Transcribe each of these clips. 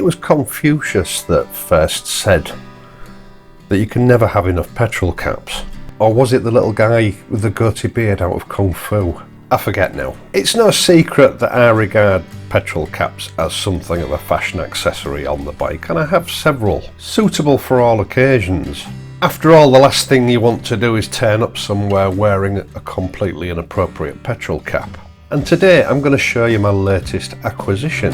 was Confucius that first said that you can never have enough petrol caps? Or was it the little guy with the goatee beard out of Kung Fu? I forget now. It's no secret that I regard petrol caps as something of a fashion accessory on the bike, and I have several, suitable for all occasions. After all, the last thing you want to do is turn up somewhere wearing a completely inappropriate petrol cap. And today I'm going to show you my latest acquisition.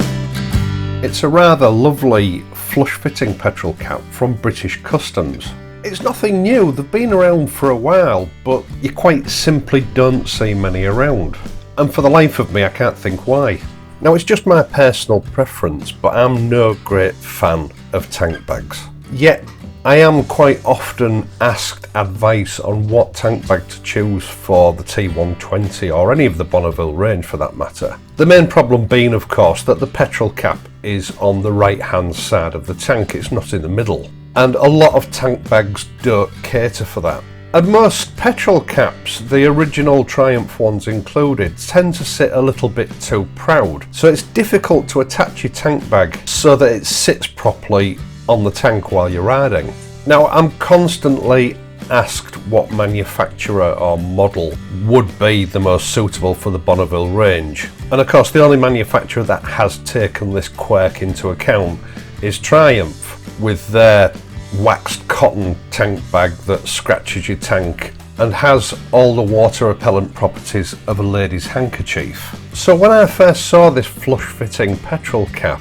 It's a rather lovely flush-fitting petrol cap from British Customs. It's nothing new, they've been around for a while, but you quite simply don't see many around. And for the life of me, I can't think why. Now, it's just my personal preference, but I'm no great fan of tank bags. Yet, I am quite often asked advice on what tank bag to choose for the T120 or any of the Bonneville range for that matter. The main problem being, of course, that the petrol cap is on the right-hand side of the tank, it's not in the middle. And a lot of tank bags don't cater for that. And most petrol caps, the original Triumph ones included, tend to sit a little bit too proud. So it's difficult to attach your tank bag so that it sits properly on the tank while you're riding. Now, I'm constantly asked what manufacturer or model would be the most suitable for the Bonneville range. And of course, the only manufacturer that has taken this quirk into account is Triumph, with their waxed cotton tank bag that scratches your tank and has all the water repellent properties of a lady's handkerchief. So when I first saw this flush-fitting petrol cap,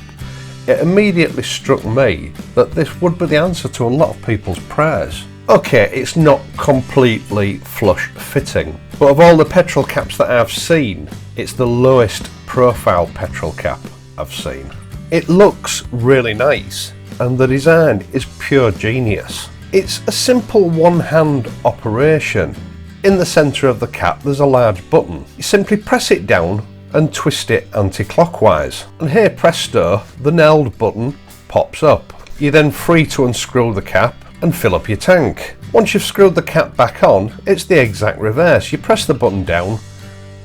it immediately struck me that this would be the answer to a lot of people's prayers. Okay, it's not completely flush-fitting, but of all the petrol caps that I've seen, it's the lowest profile petrol cap I've seen. It looks really nice, and the design is pure genius. It's a simple one-hand operation. In the centre of the cap there's a large button. You simply press it down and twist it anti-clockwise. And here, presto, the nailed button pops up. You're then free to unscrew the cap and fill up your tank. Once you've screwed the cap back on, it's the exact reverse. You press the button down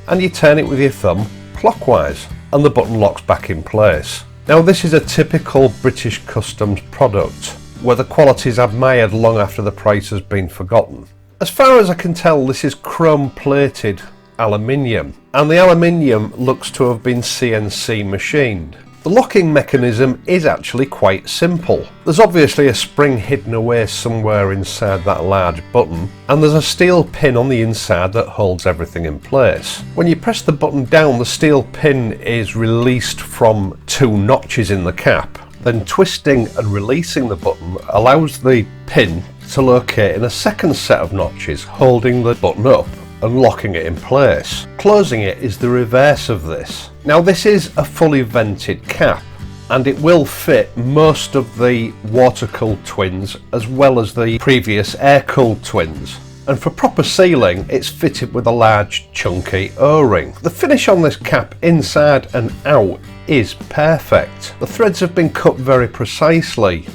and you turn it with your thumb clockwise and the button locks back in place. Now, this is a typical British Customs product, where the quality is admired long after the price has been forgotten. As far as I can tell, this is chrome-plated aluminium, and the aluminium looks to have been CNC machined. The locking mechanism is actually quite simple. There's obviously a spring hidden away somewhere inside that large button, and there's a steel pin on the inside that holds everything in place. When you press the button down, the steel pin is released from two notches in the cap. Then twisting and releasing the button allows the pin to locate in a second set of notches, holding the button up and locking it in place. Closing it is the reverse of this. Now, this is a fully vented cap, and it will fit most of the water-cooled twins as well as the previous air-cooled twins. And for proper sealing, it's fitted with a large chunky O-ring. The finish on this cap inside and out is perfect. The threads have been cut very precisely,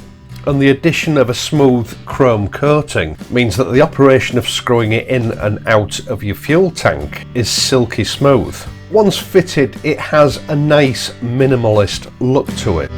and the addition of a smooth chrome coating means that the operation of screwing it in and out of your fuel tank is silky smooth. Once fitted, it has a nice minimalist look to it.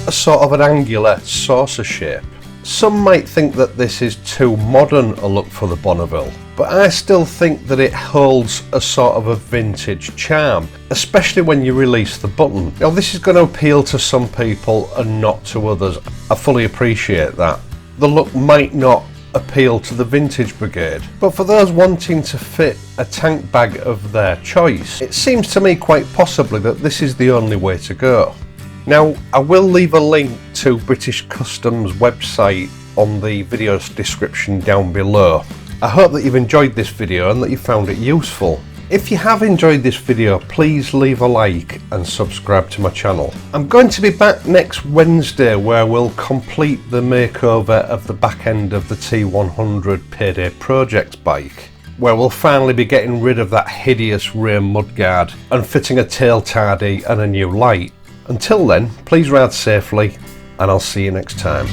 A sort of an angular saucer shape. Some might think that this is too modern a look for the Bonneville, but I still think that it holds a sort of a vintage charm, especially when you release the button. Now, this is going to appeal to some people and not to others. I fully appreciate that. The look might not appeal to the vintage brigade, but for those wanting to fit a tank bag of their choice, it seems to me quite possibly that this is the only way to go. Now, I will leave a link to British Customs website on the video's description down below. I hope that you've enjoyed this video and that you found it useful. If you have enjoyed this video, please leave a like and subscribe to my channel. I'm going to be back next Wednesday, where we'll complete the makeover of the back end of the T100 Payday Projects bike, where we'll finally be getting rid of that hideous rear mudguard and fitting a tail tardy and a new light. Until then, please ride safely, and I'll see you next time.